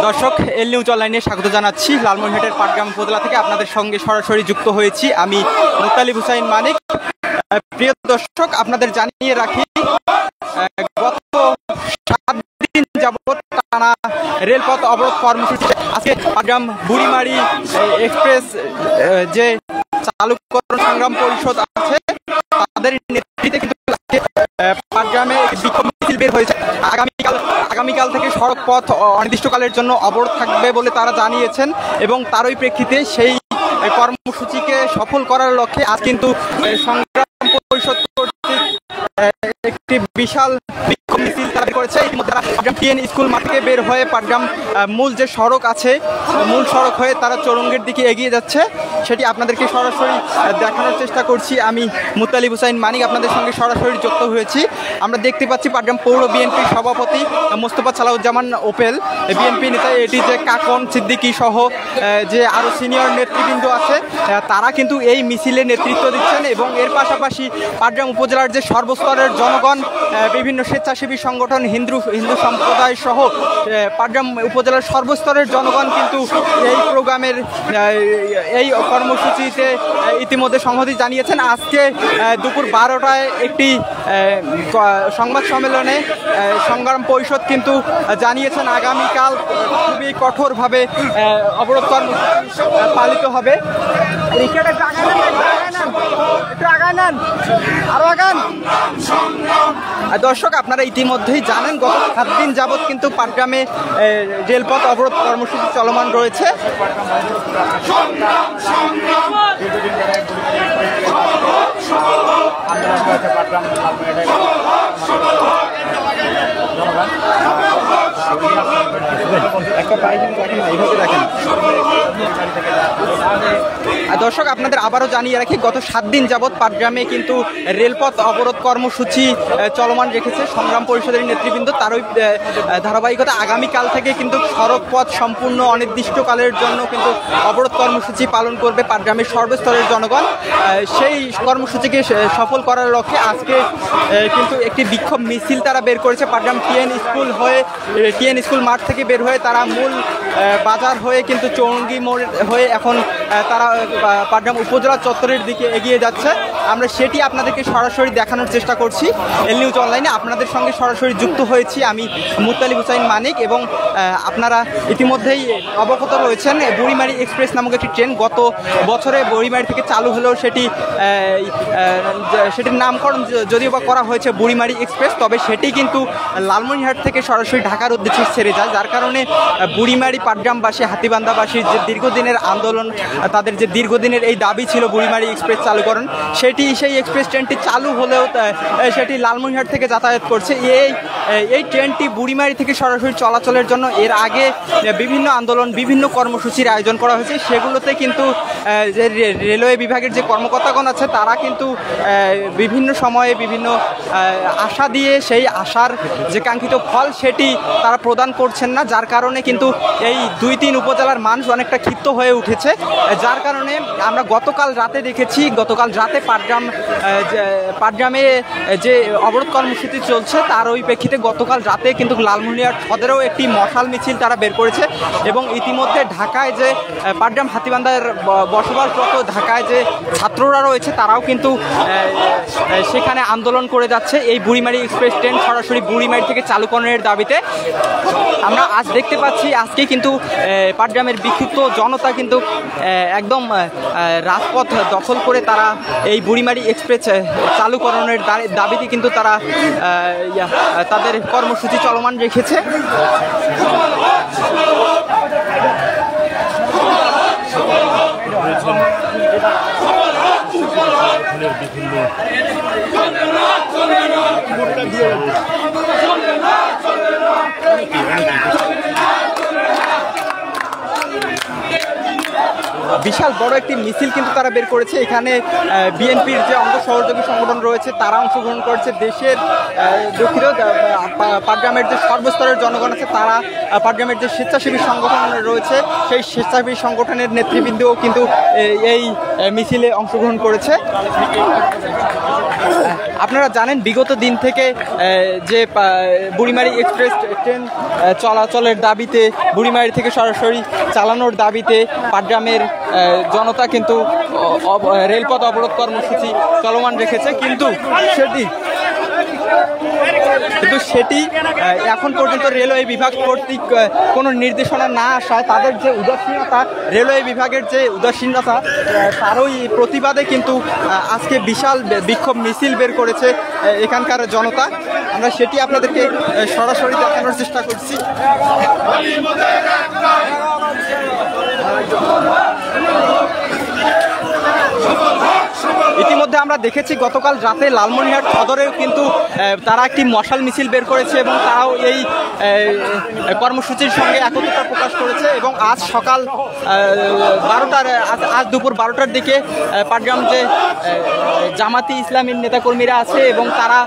দর্শক, এল নিউজ অনলাইনে স্বাগত জানাচ্ছি। লালমনিরহাটের পাটগ্রাম উপজেলা থেকে আপনাদের সঙ্গে সরাসরি যুক্ত হয়েছি আমি মুত্তালিব হুসাইন মানিক। প্রিয় দর্শক, আপনাদের জানিয়ে রাখি, গত 7 দিন যাবত টানা রেলপথ অবরোধ কর্মসূচি আজকে পাটগ্রাম বুড়িমারি এক্সপ্রেস যে চালুকরণ সংগ্রাম পরিষদ আছে তাদের নেতৃত্বে কিন্তু পাটগ্রামে বিক্ষোভ মিছিল বের হয়েছে। আগামীকাল থেকে সড়ক পথ অনির্দিষ্টকালের জন্য অবরোধ থাকবে বলে তারা জানিয়েছেন এবং তারই প্রেক্ষিতে সেই কর্মসূচিকে সফল করার লক্ষ্যে আজ কিন্তু সংগ্রাম পরিষদ কর্তৃক একটি বিশাল বিক্ষোভ মিছিল তারা বের করেছে। ইতিমধ্যে পাটগ্রাম টিএন স্কুল মাঠ থেকে বের হয়ে পাটগ্রাম মূল যে সড়ক আছে মূল সড়ক হয়ে তারা চৌরঙ্গের দিকে এগিয়ে যাচ্ছে, সেটি আপনাদেরকে সরাসরি দেখানোর চেষ্টা করছি আমি মুত্তালিব হুসাইন মানিক। আপনাদের সঙ্গে সরাসরি যুক্ত হয়েছি। আমরা দেখতে পাচ্ছি পাটগ্রাম পৌর বিএনপির সভাপতি মোস্তফা সালাউজ্জামান ওপেল, বিএনপি নেতা এটি যে কাকন সিদ্দিকী সহ যে আরও সিনিয়র নেতৃবৃন্দ আছে তারা কিন্তু এই মিছিলে নেতৃত্ব দিচ্ছেন এবং এর পাশাপাশি পাটগ্রাম উপজেলার যে সর্বস্তরের জনগণ, বিভিন্ন স্বেচ্ছাসেবী সংগঠন, হিন্দু সম্প্রদায় সহ পাটগ্রাম উপজেলার সর্বস্তরের জনগণ কিন্তু এই প্রোগ্রামের এই কর্মসূচিতে ইতিমধ্যে সংহতি জানিয়েছেন। আজকে দুপুর 12টায় একটি সংবাদ সম্মেলনে সংগ্রাম পরিষদ কিন্তু জানিয়েছেন আগামীকাল খুবই কঠোরভাবে অবরোধ কর্মসূচি পালিত হবে। দর্শক, আপনারা ইতিমধ্যেই জানেন গত 7 দিন যাবৎ কিন্তু পাটগ্রামে রেলপথ অবরোধ কর্মসূচি চলমান রয়েছে। দর্শক, আপনাদের আবারও জানিয়ে রাখি, গত 7 দিন যাবৎ পাটগ্রামে কিন্তু রেলপথ অবরোধ কর্মসূচি চলমান রেখেছে সংগ্রাম পরিষদের নেতৃবৃন্দ। তারই ধারাবাহিকতা আগামীকাল থেকে কিন্তু সড়ক পথ সম্পূর্ণ অনির্দিষ্টকালের জন্য কিন্তু অবরোধ কর্মসূচি পালন করবে পাটগ্রামের সর্বস্তরের জনগণ। সেই কর্মসূচিকে সফল করার লক্ষ্যে আজকে কিন্তু একটি বিক্ষোভ মিছিল তারা বের করেছে। পাটগ্রাম টিএন স্কুল মাঠ থেকে বের হয়ে তারা মূল বাজার হয়ে কিন্তু চৌরঙ্গি মোড় হয়ে এখন তারা পাটগ্রাম উপজেলা চত্বরের দিকে এগিয়ে যাচ্ছে। আমরা সেটি আপনাদেরকে সরাসরি দেখানোর চেষ্টা করছি এল নিউজ অনলাইনে। আপনাদের সঙ্গে সরাসরি যুক্ত হয়েছি আমি মুত্তালিব হুসাইন মানিক এবং আপনারা ইতিমধ্যেই অবগত রয়েছেন বুড়িমারি এক্সপ্রেস নামক একটি ট্রেন গত বছরে বুড়িমারি থেকে চালু হলেও সেটির নামকরণ যদিও বা করা হয়েছে বুড়িমারি এক্সপ্রেস, তবে সেটি কিন্তু লালমনিরহাট থেকে সরাসরি ঢাকার উদ্দেশ্যে ছেড়ে যায়, যার কারণে বুড়িমারি পাটগ্রামবাসী হাতীবান্ধাবাসীর যে দীর্ঘদিনের আন্দোলন, তাদের যে দীর্ঘদিনের এই দাবি ছিল বুড়িমারি এক্সপ্রেস চালুকরণ, সেই এক্সপ্রেস ট্রেনটি চালু হলেও সেটি লালমনিরহাট থেকে যাতায়াত করছে। এই ট্রেনটি বুড়িমারি থেকে সরাসরি চলাচলের জন্য এর আগে বিভিন্ন আন্দোলন, বিভিন্ন কর্মসূচির আয়োজন করা হয়েছে। সেগুলোতে কিন্তু যে রেলওয়ে বিভাগের যে কর্মকর্তাগণ আছে তারা কিন্তু বিভিন্ন সময়ে বিভিন্ন আশা দিয়ে সেই আশার যে কাঙ্ক্ষিত ফল সেটি তারা প্রদান করছেন না, যার কারণে কিন্তু এই 2-3 উপজেলার মানুষ অনেকটা ক্ষিপ্ত হয়ে উঠেছে। যার কারণে আমরা গতকাল রাতে দেখেছি, গতকাল রাতে পাটগ্রামে যে অবরোধ কর্মসূচি চলছে তার ওই প্রেক্ষিতে গতকাল রাতে কিন্তু লালমনিরহাট সদরেও একটি মশাল মিছিল তারা বের করেছে এবং ইতিমধ্যে ঢাকায় যে পাটগ্রাম হাতীবান্ধার বসবাসরত ঢাকায় যে ছাত্ররা রয়েছে তারাও কিন্তু সেখানে আন্দোলন করে যাচ্ছে এই বুড়িমারি এক্সপ্রেস ট্রেন সরাসরি বুড়িমারি থেকে চালুকরণের দাবিতে। আমরা আজ দেখতে পাচ্ছি আজকে কিন্তু পাটগ্রামের বিক্ষুব্ধ জনতা কিন্তু একদম রাজপথ দখল করে তারা এই বুড়িমারি এক্সপ্রেস চালুকরণের দাবিতে কিন্তু তারা তাদের কর্মসূচি চলমান রেখেছে। বিশাল বড় একটি মিছিল কিন্তু তারা বের করেছে। এখানে বিএনপির যে অঙ্গ সহযোগী সংগঠন রয়েছে তারা অংশগ্রহণ করেছে, দেশের দুঃখিত পাটগ্রামের যে সর্বস্তরের জনগণ আছে তারা, পাটগ্রামের যে স্বেচ্ছাসেবী সংগঠন রয়েছে সেই স্বেচ্ছাসেবী সংগঠনের নেতৃবৃন্দও কিন্তু এই মিছিলে অংশগ্রহণ করেছে। আপনারা জানেন বিগত দিন থেকে যে বুড়িমারি এক্সপ্রেস ট্রেন চলাচলের দাবিতে, বুড়িমারি থেকে সরাসরি চালানোর দাবিতে পাটগ্রামের জনতা কিন্তু রেলপথ অবরোধ কর্মসূচি চলমান রেখেছে, কিন্তু সেটি এখন পর্যন্ত রেলওয়ে বিভাগ কর্তৃক কোনো নির্দেশনা না আসায় তাদের যে উদাসীনতা, রেলওয়ে বিভাগের যে উদাসীনতা তারই প্রতিবাদে কিন্তু আজকে বিশাল বিক্ষোভ মিছিল বের করেছে এখানকার জনতা। আমরা সেটি আপনাদেরকে সরাসরি দেখানোর চেষ্টা করছি। ইতিমধ্যে আমরা দেখেছি গতকাল রাতে লালমনিরহাট সদরেও কিন্তু তারা একটি মশাল মিছিল বের করেছে এবং তারাও এই কর্মসূচির সঙ্গে একত্রতা প্রকাশ করেছে। এবং আজ সকাল 12টার আজ দুপুর 12টার দিকে পাটগ্রাম যে জামাতি ইসলামীর নেতাকর্মীরা আছে এবং তারা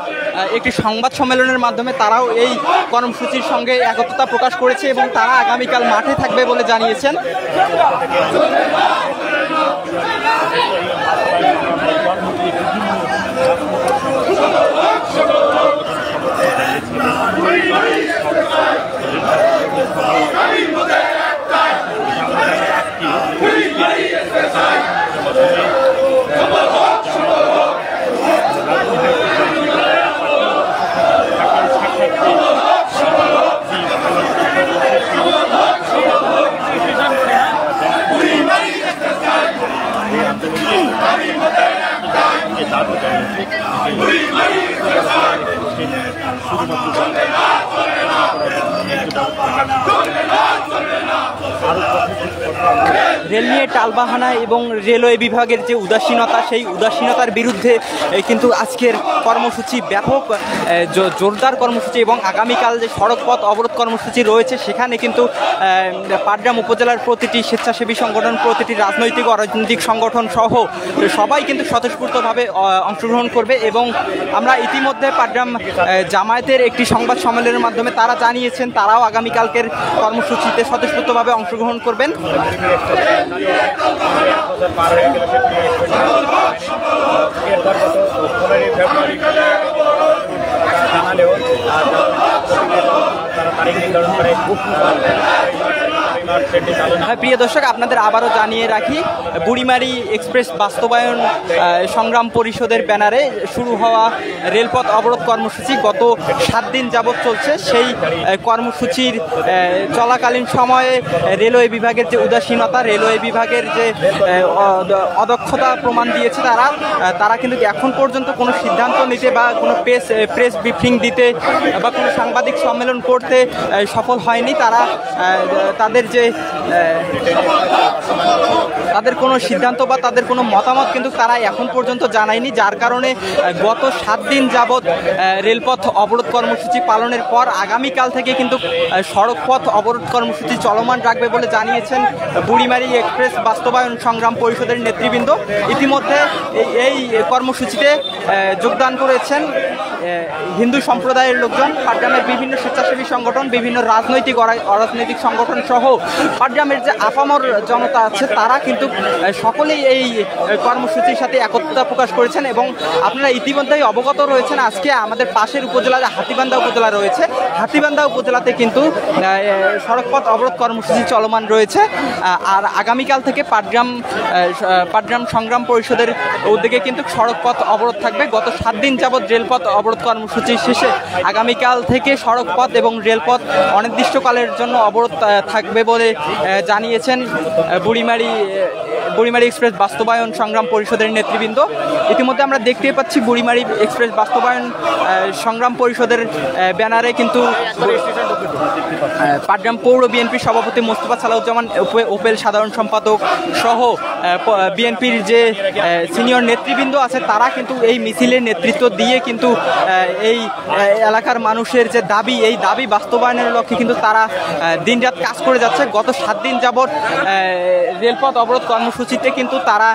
একটি সংবাদ সম্মেলনের মাধ্যমে তারাও এই কর্মসূচির সঙ্গে একত্রতা প্রকাশ করেছে এবং তারা আগামীকাল মাঠে থাকবে বলে জানিয়েছেন। রেল নিয়ে টালবাহানা এবং রেলওয়ে বিভাগের যে উদাসীনতা, সেই উদাসীনতার বিরুদ্ধে কিন্তু আজকের কর্মসূচি ব্যাপক জোরদার কর্মসূচি এবং আগামীকাল যে সড়ক পথ অবরোধ কর্মসূচি রয়েছে সেখানে কিন্তু পাটগ্রাম উপজেলার প্রতিটি স্বেচ্ছাসেবী সংগঠন, প্রতিটি রাজনৈতিক অরাজনৈতিক সংগঠন সহ সবাই কিন্তু স্বতঃস্ফূর্তভাবে অংশগ্রহণ করবে। এবং আমরা ইতিমধ্যে পাটগ্রাম জামায়াতের একটি সংবাদ সম্মেলনের মাধ্যমে তারা জানিয়েছেন তারাও আগামীকালকের কর্মসূচিতে স্বতঃস্ফূর্তভাবে অংশগ্রহণ করবেন। প্রিয় দর্শক, আপনাদের আবারও জানিয়ে রাখি, বুড়িমারি এক্সপ্রেস বাস্তবায়ন সংগ্রাম পরিষদের ব্যানারে শুরু হওয়া রেলপথ অবরোধ কর্মসূচি গত 7 দিন যাবৎ চলছে। সেই কর্মসূচির চলাকালীন সময়ে রেলওয়ে বিভাগের যে উদাসীনতা, রেলওয়ে বিভাগের যে অদক্ষতা প্রমাণ দিয়েছে তারা কিন্তু এখন পর্যন্ত কোনো সিদ্ধান্ত নিতে বা কোনো প্রেস ব্রিফিং দিতে বা কোনো সাংবাদিক সম্মেলন করতে সফল হয়নি। তারা তাদের কোনো সিদ্ধান্ত বা তাদের কোনো মতামত কিন্তু তারা এখন পর্যন্ত জানায়নি, যার কারণে গত 7 দিন যাবৎ রেলপথ অবরোধ কর্মসূচি পালনের পর আগামীকাল থেকে কিন্তু সড়ক পথ অবরোধ কর্মসূচি চলমান রাখবে বলে জানিয়েছেন বুড়িমারি এক্সপ্রেস বাস্তবায়ন সংগ্রাম পরিষদের নেতৃবৃন্দ। ইতিমধ্যে এই কর্মসূচিতে যোগদান করেছেন হিন্দু সম্প্রদায়ের লোকজন, পাটগ্রামের বিভিন্ন স্বেচ্ছাসেবী সংগঠন, বিভিন্ন রাজনৈতিক অরাজনৈতিক সংগঠন সহ পাটগ্রামের যে আপামর জনতা আছে তারা কিন্তু সকলেই এই কর্মসূচির সাথে একত্রতা প্রকাশ করেছেন। এবং আপনারা ইতিমধ্যেই অবগত রয়েছেন আজকে আমাদের পাশের উপজেলা হাতীবান্ধা উপজেলা রয়েছে, হাতীবান্ধা উপজেলাতে কিন্তু সড়কপথ অবরোধ কর্মসূচি চলমান রয়েছে। আর আগামীকাল থেকে পাটগ্রাম সংগ্রাম পরিষদের উদ্যোগে কিন্তু সড়কপথ অবরোধ থাকবে। গত 7 দিন যাবৎ রেলপথ অবরোধ কর্মসূচি শেষে আগামীকাল থেকে সড়কপথ এবং রেলপথ অনির্দিষ্টকালের জন্য অবরোধ থাকবে বলে জানিয়েছেন বুড়িমারি এক্সপ্রেস বাস্তবায়ন সংগ্রাম পরিষদের নেতৃবৃন্দ। ইতিমধ্যে আমরা দেখতে পাচ্ছি বুড়িমারি এক্সপ্রেস বাস্তবায়ন সংগ্রাম পরিষদের ব্যানারে কিন্তু পাটগ্রাম পৌর বিএনপির সভাপতি মোস্তফা সালাউজ্জামান, ওপেল সাধারণ সম্পাদক সহ বিএনপির যে সিনিয়র নেতৃবৃন্দ আছে তারা কিন্তু এই মিছিলের নেতৃত্ব দিয়ে কিন্তু এই এলাকার মানুষের যে দাবি, এই দাবি বাস্তবায়নের লক্ষ্যে কিন্তু তারা দিনরাত কাজ করে যাচ্ছে। গত 7 দিন যাবৎ রেলপথ অবরোধ কর্মসূচিতে কিন্তু তারা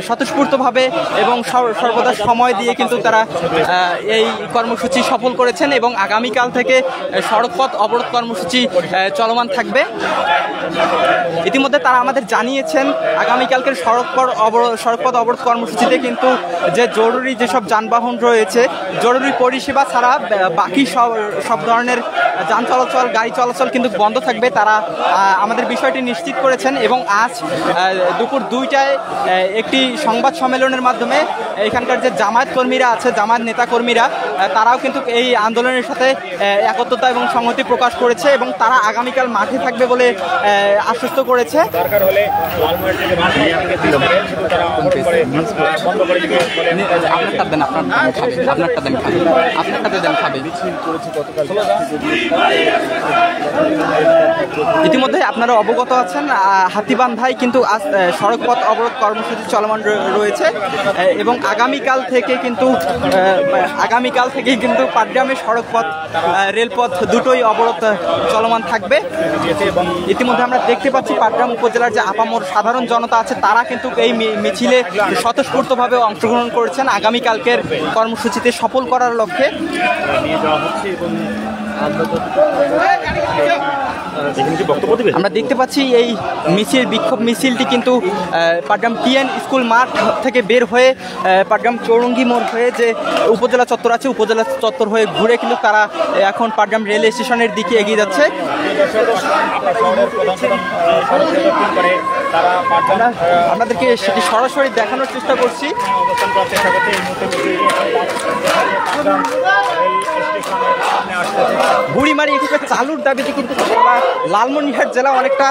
স্বতঃস্ফূর্তভাবে এবং সর্বদা সময় দিয়ে কিন্তু তারা এই কর্মসূচি সফল করেছেন এবং আগামীকাল থেকে সড়কপথ অবরোধ কর্মসূচি চলমান থাকবে। ইতিমধ্যে তারা আমাদের জানিয়েছেন আগামীকালকের সড়কপথ অবরোধ কর্মসূচিতে কিন্তু যে জরুরি যেসব যানবাহন রয়েছে, জরুরি পরিষেবা ছাড়া বাকি সব ধরনের যান চলাচল, গাড়ি চলাচল কিন্তু বন্ধ থাকবে। তারা আমাদের বিষয়টি নিশ্চিত করেছেন এবং আজ দুপুর 2টায় একটি সংবাদ সম্মেলনের মাধ্যমে এখানকার যে জামায়াত কর্মীরা আছে, জামায়াত নেতাকর্মীরা, তারাও কিন্তু এই আন্দোলনের সাথে একত্রতা এবং সংহতি প্রকাশ করেছে এবং তারা আগামীকাল মাঠে থাকবে বলে আশ্বস্ত করেছে। ইতিমধ্যে আপনারা অবগত আছেন হাতীবান্ধায় কিন্তু আজ সড়কপথ অবরোধ কর্মসূচি চলমান রয়েছে এবং আগামীকাল থেকেই কিন্তু পাটগ্রামের সড়কপথ, রেলপথ দুটোই অবরোধ চলমান থাকবে। ইতিমধ্যে আমরা দেখতে পাচ্ছি পাটগ্রাম উপজেলার যে আপামর সাধারণ জনতা আছে তারা কিন্তু এই মিছিলে স্বতঃস্ফূর্তভাবে অংশগ্রহণ করেছেন আগামীকালকের কর্মসূচিতে সফল করার লক্ষ্যে। আমরা দেখতে পাচ্ছি এই বিক্ষোভ মিছিলটি কিন্তু পাটগ্রাম টিএন স্কুল মাঠ থেকে বের হয়ে পাটগ্রাম চৌরঙ্গি মোড় হয়ে যে উপজেলা চত্বর আছে, উপজেলা চত্বর হয়ে ঘুরে কিন্তু তারা এখন পাটগ্রাম রেল স্টেশনের দিকে এগিয়ে যাচ্ছে। আপনাদেরকে সেটি সরাসরি দেখানোর চেষ্টা করছি। বুড়িমারি এখানে চালুর দাবিতে কিন্তু লালমনিরহাট জেলা অনেকটা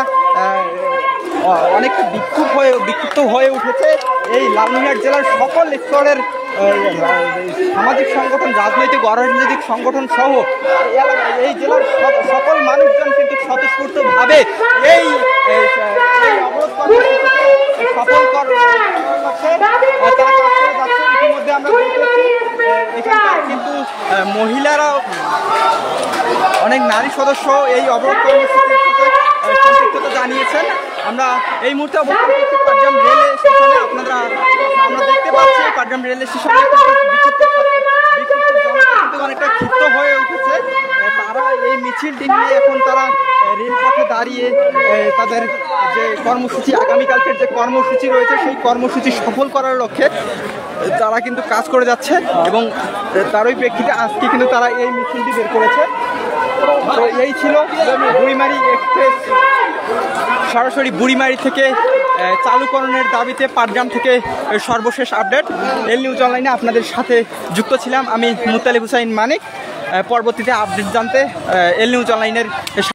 বিক্ষুব্ধ হয়ে উঠেছে। এই লালমনিরহাট জেলার সকল স্তরের সামাজিক সংগঠন, রাজনৈতিক অরাজনৈতিক সংগঠন সহ এই জেলার সকল মানুষজন কিন্তু স্বতঃস্ফূর্তভাবে এই অবরোধ কর্মসূচিতে সফল করার লক্ষ্যে তারা কাজ করে যাচ্ছে। ইতিমধ্যে আমরা দেখেছি এখানকার কিন্তু মহিলারাও, অনেক নারী সদস্য এই অবরোধ কর্মসূচির সাথে সম্পৃক্ততা জানিয়েছেন। আমরা এই মুহূর্তে অবস্থান করছি পাটগ্রাম রেল স্টেশনে। আমরা দেখতে পাচ্ছি পাটগ্রাম রেল স্টেশনে কিন্তু অনেকটা ক্ষিপ্ত হয়ে উঠেছে। তারা এই মিছিলটি নিয়ে এখন তারা রেলপথে দাঁড়িয়ে তাদের যে কর্মসূচি, আগামীকালকের যে কর্মসূচি রয়েছে সেই কর্মসূচি সফল করার লক্ষ্যে তারা কিন্তু কাজ করে যাচ্ছে এবং তারই প্রেক্ষিতে আজকে কিন্তু তারা এই মিছিলটি বের করেছে। তো এই ছিল বুড়িমারি এক্সপ্রেস সরাসরি বুড়িমারি থেকে চালুকরণের দাবিতে পাটগ্রাম থেকে সর্বশেষ আপডেট। এল নিউজ অনলাইনে আপনাদের সাথে যুক্ত ছিলাম আমি মুতালিব হুসাইন মানিক। পরবর্তীতে আপডেট জানতে এল নিউজ অনলাইনের